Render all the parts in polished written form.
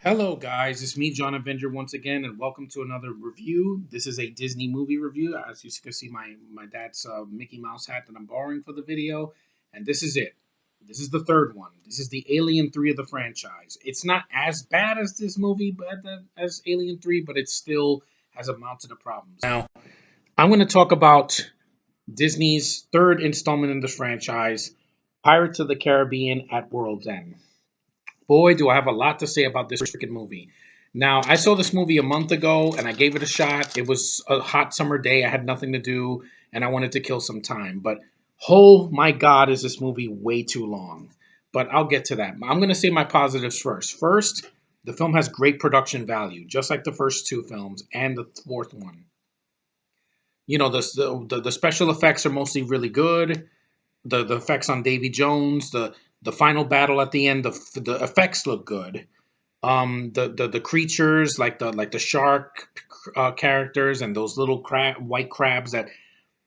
Hello, guys. It's me, John Avenger, once again, and welcome to another review. This is a Disney movie review. As you can see, my dad's Mickey Mouse hat that I'm borrowing for the video, and this is it. This is the third one. This is the Alien 3 of the franchise. It's not as bad as this movie, but as Alien 3, but it still has a mountain of problems. Now, I'm going to talk about Disney's third installment in the franchise, Pirates of the Caribbean at World's End. Boy, do I have a lot to say about this freaking movie. Now, I saw this movie a month ago and I gave it a shot. It was a hot summer day. I had nothing to do and I wanted to kill some time. But oh my God, is this movie way too long? But I'll get to that. I'm going to say my positives first. First, the film has great production value, just like the first two films and the fourth one. You know, the special effects are mostly really good. The effects on Davy Jones, the final battle at the end, the effects look good. The creatures like the shark characters and those little white crabs that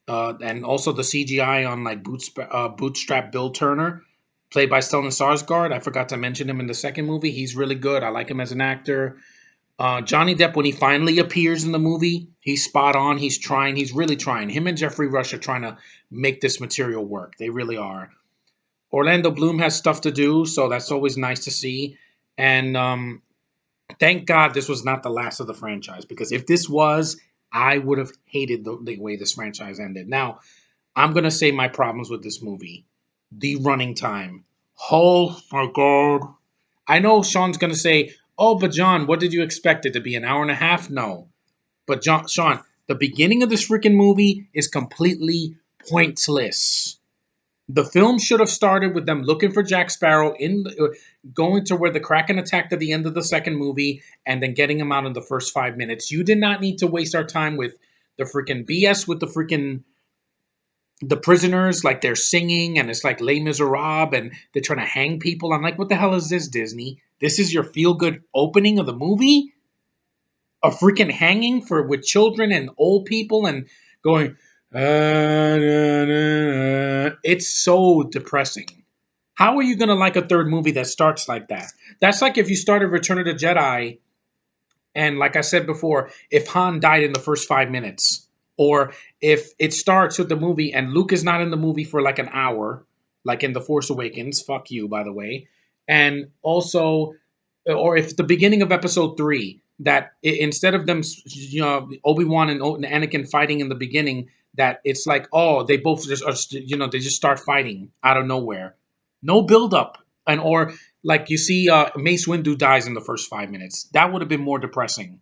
and also the CGI on like Bootstrap Bill Turner, played by Stellan Skarsgård. I forgot to mention him in the second movie. He's really good. I like him as an actor. Johnny Depp, when he finally appears in the movie, he's spot on. He's trying. He's really trying. Him and Jeffrey Rush are trying to make this material work. They really are. Orlando Bloom has stuff to do, so that's always nice to see. And thank God this was not the last of the franchise, because if this was, I would have hated the way this franchise ended. Now, I'm going to say my problems with this movie. The running time. Oh my God. I know Sean's going to say, oh, but John, what did you expect it to be? An hour and a half? No. But Sean, the beginning of this freaking movie is completely pointless. The film should have started with them looking for Jack Sparrow going to where the Kraken attacked at the end of the second movie, and then getting him out in the first 5 minutes. You did not need to waste our time with the freaking BS with the prisoners, like they're singing and it's like Les Miserables and they're trying to hang people. I'm like, what the hell is this, Disney? This is your feel good opening of the movie? A freaking hanging for with children and old people and going. It's so depressing. How are you gonna like a third movie that starts like that? That's like if you started Return of the Jedi, and like I said before, if Han died in the first 5 minutes, or if it starts with the movie and Luke is not in the movie for like an hour, like in The Force Awakens. Fuck you, by the way. And also, or if the beginning of Episode 3, that instead of them, Obi-Wan and Anakin fighting in the beginning, that it's like, oh, they both just are, they just start fighting out of nowhere, no build up, and or like you see Mace Windu dies in the first 5 minutes. That would have been more depressing.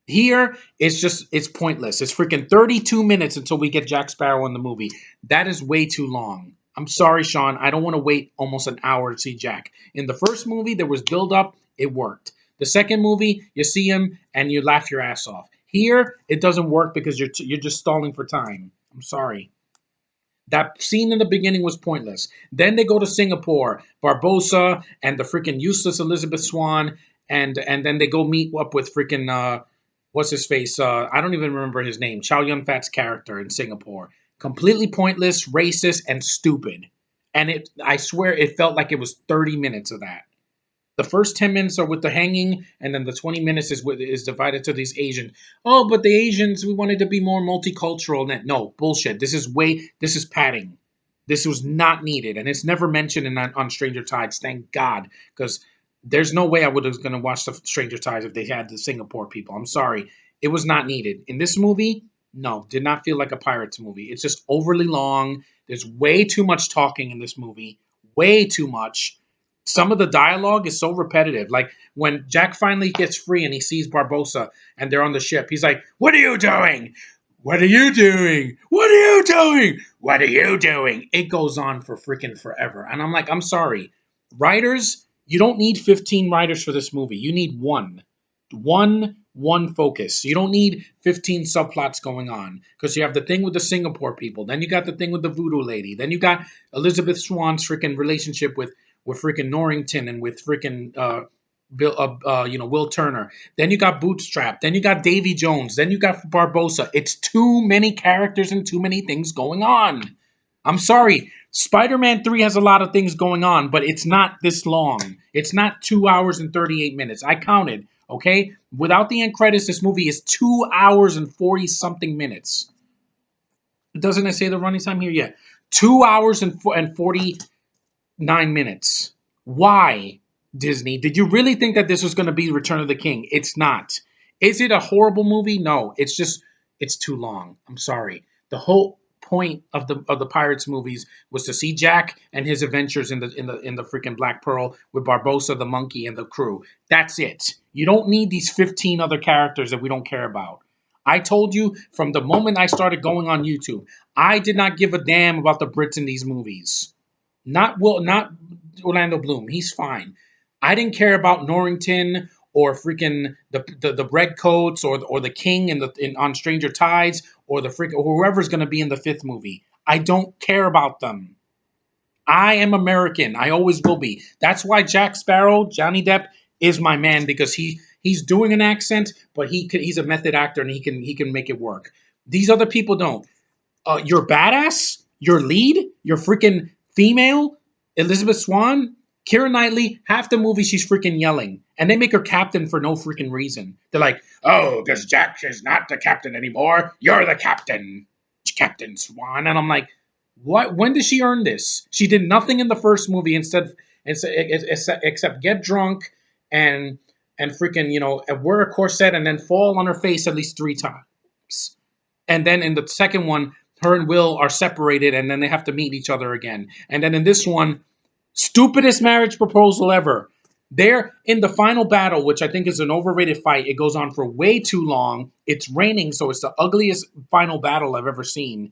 Here, it's pointless. It's freaking 32 minutes until we get Jack Sparrow in the movie. That is way too long. I'm sorry, Sean. I don't want to wait almost an hour to see Jack. In the first movie, there was build up. It worked. The second movie, you see him and you laugh your ass off. Here, it doesn't work because you're just stalling for time. I'm sorry. That scene in the beginning was pointless. Then they go to Singapore, Barbosa and the freaking useless Elizabeth Swan, and then they go meet up with freaking what's his face? I don't even remember his name. Chow Yun Fat's character in Singapore. Completely pointless, racist, and stupid. And I swear, it felt like it was 30 minutes of that. The first 10 minutes are with the hanging, and then the 20 minutes is divided to these Asians. Oh, but the Asians, we wanted to be more multicultural. No, bullshit. This is padding. This was not needed, and it's never mentioned on Stranger Tides. Thank God, because there's no way I would have going to watch the Stranger Tides if they had the Singapore people. I'm sorry. It was not needed. In this movie, no, did not feel like a Pirates movie. It's just overly long. There's way too much talking in this movie. Way too much. Some of the dialogue is so repetitive. Like when Jack finally gets free and he sees Barbosa and they're on the ship, he's like, "What are you doing? What are you doing? What are you doing? What are you doing?" It goes on for freaking forever. And I'm like, I'm sorry. Writers, you don't need 15 writers for this movie. You need one. One focus. You don't need 15 subplots going on, because you have the thing with the Singapore people. Then you got the thing with the voodoo lady. Then you got Elizabeth Swan's freaking relationship with freaking Norrington and with freaking Will Turner. Then you got Bootstrap. Then you got Davy Jones. Then you got Barbosa. It's too many characters and too many things going on. I'm sorry. Spider-Man 3 has a lot of things going on, but it's not this long. It's not 2 hours and 38 minutes. I counted, okay? Without the end credits, this movie is 2 hours and 40 something minutes. Doesn't it say the running time here? Yeah. 2 hours and 49 minutes. Why, Disney? Did you really think that this was going to be Return of the King? It's not. Is it a horrible movie? No. It's just it's too long. I'm sorry. The whole point of the Pirates movies was to see Jack and his adventures in the freaking Black Pearl with Barbossa the monkey and the crew. That's it. You don't need these 15 other characters that we don't care about. I told you from the moment I started going on YouTube, I did not give a damn about the Brits in these movies. Not Orlando Bloom. He's fine. I didn't care about Norrington or freaking the Redcoats or the King on Stranger Tides or the freak or whoever's going to be in the fifth movie. I don't care about them. I am American. I always will be. That's why Jack Sparrow, Johnny Depp, is my man because he's doing an accent, but he's a method actor and he can make it work. These other people don't. Your badass, your lead, your freaking female, Elizabeth Swan, Keira Knightley, half the movie she's freaking yelling. And they make her captain for no freaking reason. They're like, oh, because Jack is not the captain anymore. You're the captain, Captain Swan. And I'm like, what? When did she earn this? She did nothing in the first movie except get drunk and freaking, wear a corset and then fall on her face at least 3 times. And then in the second one, her and Will are separated, and then they have to meet each other again. And then in this one, stupidest marriage proposal ever. They're in the final battle, which I think is an overrated fight. It goes on for way too long. It's raining, so it's the ugliest final battle I've ever seen.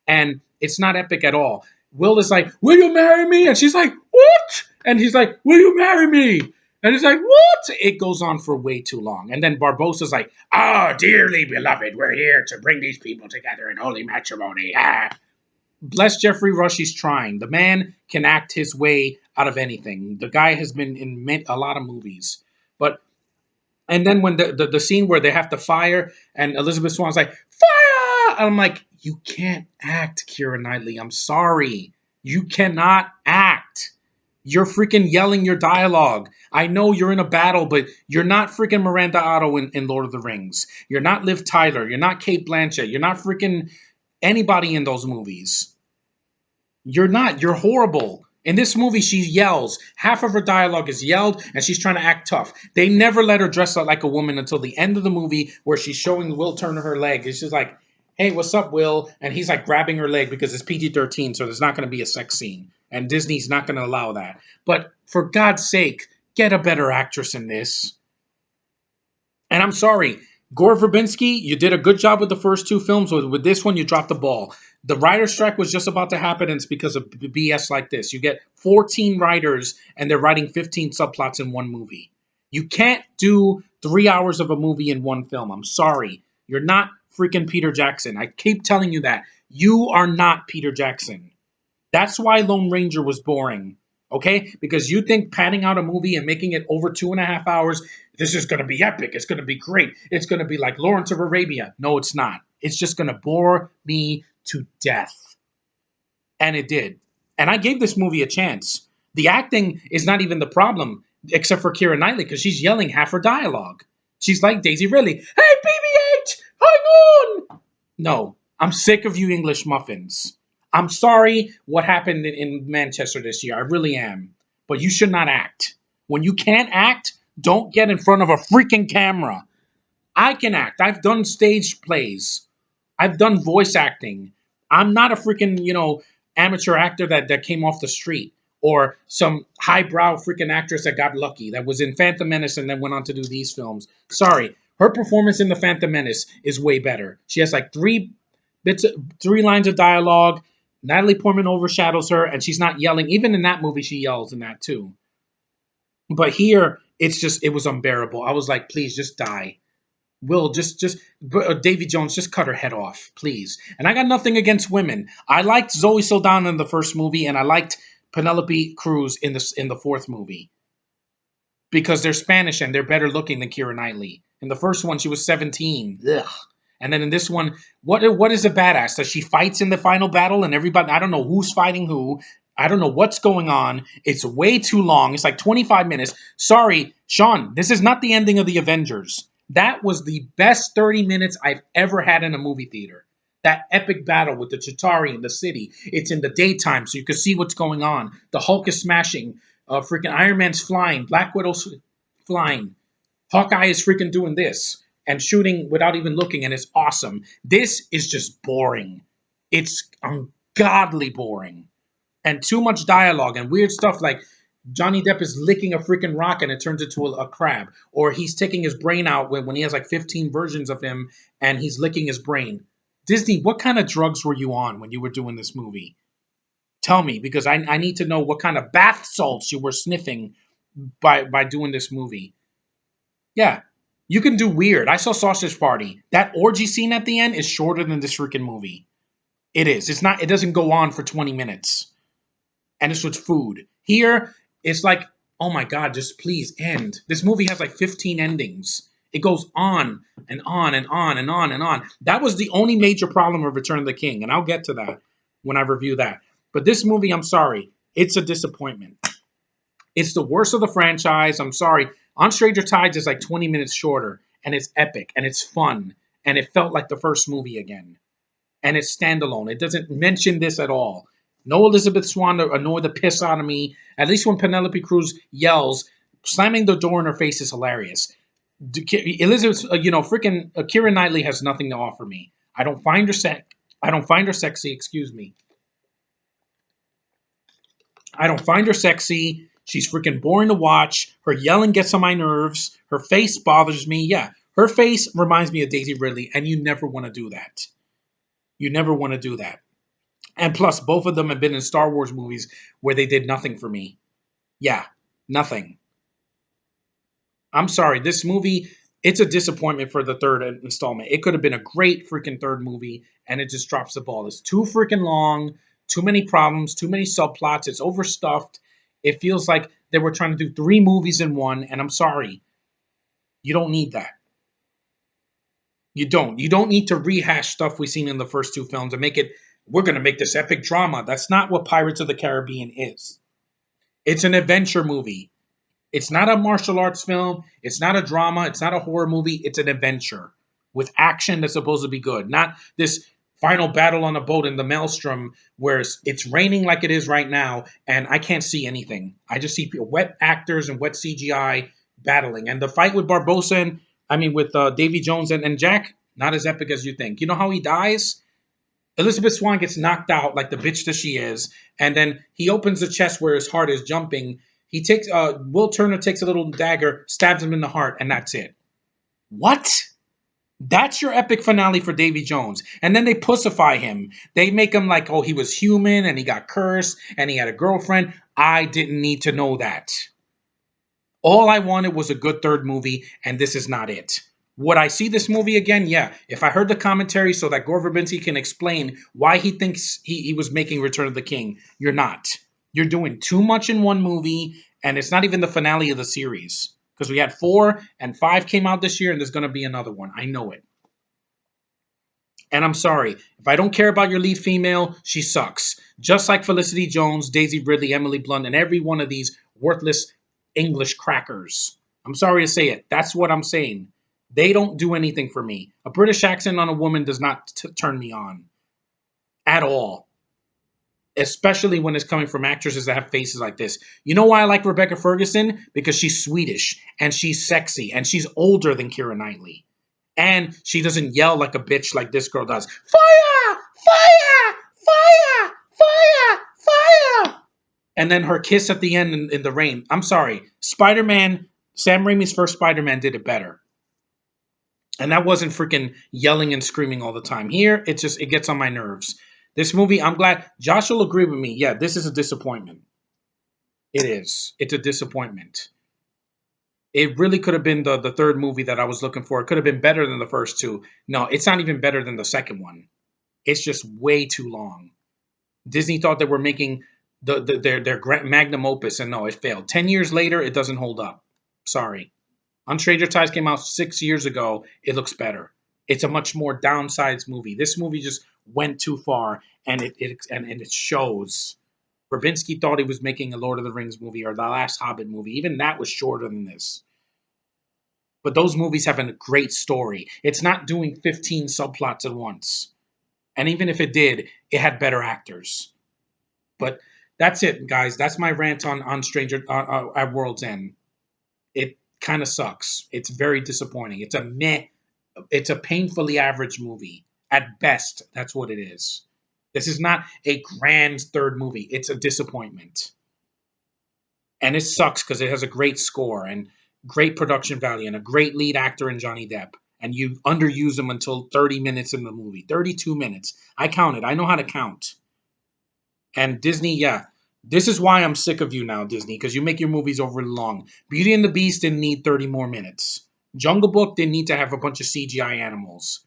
And it's not epic at all. Will is like, will you marry me? And she's like, what? And he's like, will you marry me? And he's like, what? It goes on for way too long. And then Barbossa's like, oh, dearly beloved, we're here to bring these people together in holy matrimony. Ah. Bless Jeffrey Rush, he's trying. The man can act his way out of anything. The guy has been in a lot of movies. But and then when the scene where they have to fire and Elizabeth Swan's like, fire! I'm like, you can't act, Keira Knightley. I'm sorry. You cannot act. You're freaking yelling your dialogue. I know you're in a battle, but you're not freaking Miranda Otto in Lord of the Rings. You're not Liv Tyler. You're not Kate Blanchett. You're not freaking anybody in those movies. You're not. You're horrible. In this movie, she yells. Half of her dialogue is yelled, and she's trying to act tough. They never let her dress up like a woman until the end of the movie, where she's showing Will Turner her leg. It's just like, "Hey, what's up, Will?" And he's like grabbing her leg because it's PG-13, so there's not going to be a sex scene, and Disney's not going to allow that. But for God's sake, get a better actress in this. And I'm sorry, Gore Verbinski, you did a good job with the first two films. With this one, you dropped the ball. The writer strike was just about to happen, and it's because of BS like this. You get 14 writers, and they're writing 15 subplots in one movie. You can't do 3 hours of a movie in one film. I'm sorry. You're not freaking Peter Jackson. I keep telling you that. You are not Peter Jackson. That's why Lone Ranger was boring. Okay? Because you think padding out a movie and making it over 2.5 hours, this is going to be epic. It's going to be great. It's going to be like Lawrence of Arabia. No, it's not. It's just going to bore me to death. And it did. And I gave this movie a chance. The acting is not even the problem, except for Keira Knightley, because she's yelling half her dialogue. She's like Daisy Ridley. Hey, BB-8, hang on! No, I'm sick of you English muffins. I'm sorry what happened in Manchester this year. I really am. But you should not act. When you can't act, don't get in front of a freaking camera. I can act. I've done stage plays. I've done voice acting. I'm not a freaking, amateur actor that came off the street or some highbrow freaking actress that got lucky that was in Phantom Menace and then went on to do these films. Sorry. Her performance in the Phantom Menace is way better. She has like three lines of dialogue. Natalie Portman overshadows her and she's not yelling. Even in that movie, she yells in that too. But here, it was unbearable. I was like, please just die. Will Davy Jones, just cut her head off, please. And I got nothing against women. I liked Zoe Saldana in the first movie, and I liked Penelope Cruz in the fourth movie because they're Spanish and they're better looking than Keira Knightley. In the first one, she was 17. Ugh. And then in this one, what is a badass? That she fights in the final battle and everybody, I don't know who's fighting who. I don't know what's going on. It's way too long. It's like 25 minutes. Sorry, Sean, this is not the ending of the Avengers. That was the best 30 minutes I've ever had in a movie theater. That epic battle with the Chitauri in the city. It's in the daytime, so you can see what's going on. The Hulk is smashing. Freaking Iron Man's flying. Black Widow's flying. Hawkeye is freaking doing this and shooting without even looking, and it's awesome. This is just boring. It's ungodly boring. And too much dialogue and weird stuff like Johnny Depp is licking a freaking rock and it turns into a crab. Or he's taking his brain out when he has like 15 versions of him and he's licking his brain. Disney, what kind of drugs were you on when you were doing this movie? Tell me, because I need to know what kind of bath salts you were sniffing by doing this movie. Yeah, you can do weird. I saw Sausage Party. That orgy scene at the end is shorter than this freaking movie. It is. It's not. It doesn't go on for 20 minutes, and it's with food. Here, it's like, oh my god, just please end. This movie has like 15 endings. It goes on and on and on and on and on. That was the only major problem of Return of the King, and I'll get to that when I review that. But this movie, I'm sorry, it's a disappointment. It's the worst of the franchise. I'm sorry. On Stranger Tides is like 20 minutes shorter, and it's epic, and it's fun, and it felt like the first movie again. And it's standalone. It doesn't mention this at all. No Elizabeth Swann to annoy the piss out of me. At least when Penelope Cruz yells, slamming the door in her face is hilarious. Elizabeth, freaking Keira Knightley has nothing to offer me. I don't find her I don't find her sexy. Excuse me. I don't find her sexy. She's freaking boring to watch. Her yelling gets on my nerves. Her face bothers me. Yeah, her face reminds me of Daisy Ridley, and you never want to do that. You never want to do that. And plus, both of them have been in Star Wars movies where they did nothing for me. Yeah, nothing. I'm sorry. This movie, it's a disappointment for the third installment. It could have been a great freaking third movie, and it just drops the ball. It's too freaking long, too many problems, too many subplots. It's overstuffed. It feels like they were trying to do three movies in one, and I'm sorry. You don't need that. You don't. You don't need to rehash stuff we've seen in the first two films and make it, we're going to make this epic drama. That's not what Pirates of the Caribbean is. It's an adventure movie. It's not a martial arts film. It's not a drama. It's not a horror movie. It's an adventure with action that's supposed to be good. Not this final battle on a boat in the maelstrom where it's raining like it is right now and I can't see anything. I just see wet actors and wet CGI battling. And the fight with Barbosa and, with Davy Jones and Jack, not as epic as you think. You know how he dies? Elizabeth Swann gets knocked out like the bitch that she is, and then he opens the chest where his heart is jumping. He takes Will Turner takes a little dagger, stabs him in the heart, and that's it. What? That's your epic finale for Davy Jones. And then they pussify him. They make him like, oh, he was human and he got cursed and he had a girlfriend. I didn't need to know that. All I wanted was a good third movie, and this is not it. Would I see this movie again? Yeah. If I heard the commentary so that Gore Verbinski can explain why he thinks he was making Return of the King, you're not. You're doing too much in one movie, and it's not even the finale of the series. Because we had 4 and 5 came out this year, and there's going to be another one. I know it. And I'm sorry, if I don't care about your lead female, she sucks. Just like Felicity Jones, Daisy Ridley, Emily Blunt, and every one of these worthless English crackers. I'm sorry to say it. That's what I'm saying. They don't do anything for me. A British accent on a woman does not turn me on at all. Especially when it's coming from actresses that have faces like this. You know why I like Rebecca Ferguson? Because she's Swedish and she's sexy and she's older than Keira Knightley. And she doesn't yell like a bitch like this girl does. Fire! Fire! Fire! Fire! Fire! And then her kiss at the end in the rain. I'm sorry. Spider-Man, Sam Raimi's first Spider-Man did it better. And that wasn't freaking yelling and screaming all the time. Here, it gets on my nerves. This movie, I'm glad Josh will agree with me. Yeah, this is a disappointment. It is. It's a disappointment. It really could have been the third movie that I was looking for. It could have been better than the first two. No, it's not even better than the second one. It's just way too long. Disney thought they were making their magnum opus, and no, it failed. 10 years later, it doesn't hold up. Sorry. On Stranger Tides came out 6 years ago. It looks better. It's a much more downsized movie. This movie just went too far, and it shows. Verbinski thought he was making a Lord of the Rings movie or the last Hobbit movie. Even that was shorter than this. But those movies have a great story. It's not doing 15 subplots at once. And even if it did, it had better actors. But that's it, guys. That's my rant on Stranger at World's End. It kind of sucks. It's very disappointing. It's a meh. It's a painfully average movie at best. That's what it is. This is not a grand third movie. It's a disappointment, and it sucks because it has a great score and great production value and a great lead actor in Johnny Depp. And you underuse him until 30 minutes in the movie, 32 minutes. I counted. I know how to count. And Disney, yeah, this is why I'm sick of you now, Disney, because you make your movies overly long. Beauty and the Beast didn't need 30 more minutes. Jungle Book didn't need to have a bunch of CGI animals.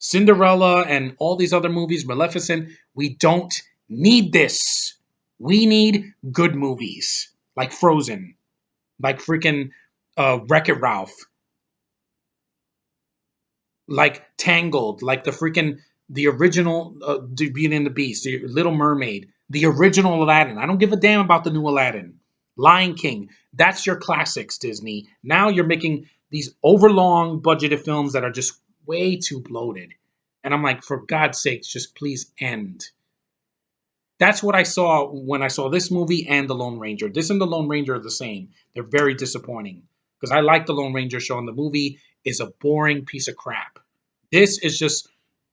Cinderella and all these other movies, Maleficent, we don't need this. We need good movies like Frozen, like freaking Wreck It Ralph, like Tangled, like the original Beauty and the Beast, the Little Mermaid, the original Aladdin. I don't give a damn about the new Aladdin. Lion King. That's your classics, Disney. Now you're making these overlong budgeted films that are just way too bloated. And I'm like, for God's sakes, just please end. That's what I saw when I saw this movie and The Lone Ranger. This and The Lone Ranger are the same. They're very disappointing because I like The Lone Ranger show, and the movie is a boring piece of crap. This is just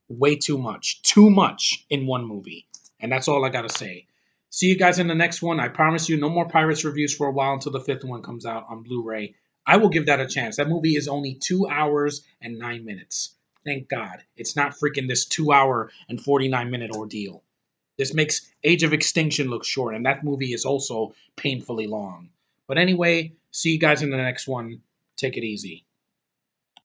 way too much in one movie. And that's all I got to say. See you guys in the next one. I promise you, no more Pirates reviews for a while until the fifth one comes out on Blu ray. I will give that a chance. That movie is only 2 hours and 9 minutes. Thank God. It's not freaking this 2 hour and 49-minute ordeal. This makes Age of Extinction look short, and that movie is also painfully long. But anyway, see you guys in the next one. Take it easy.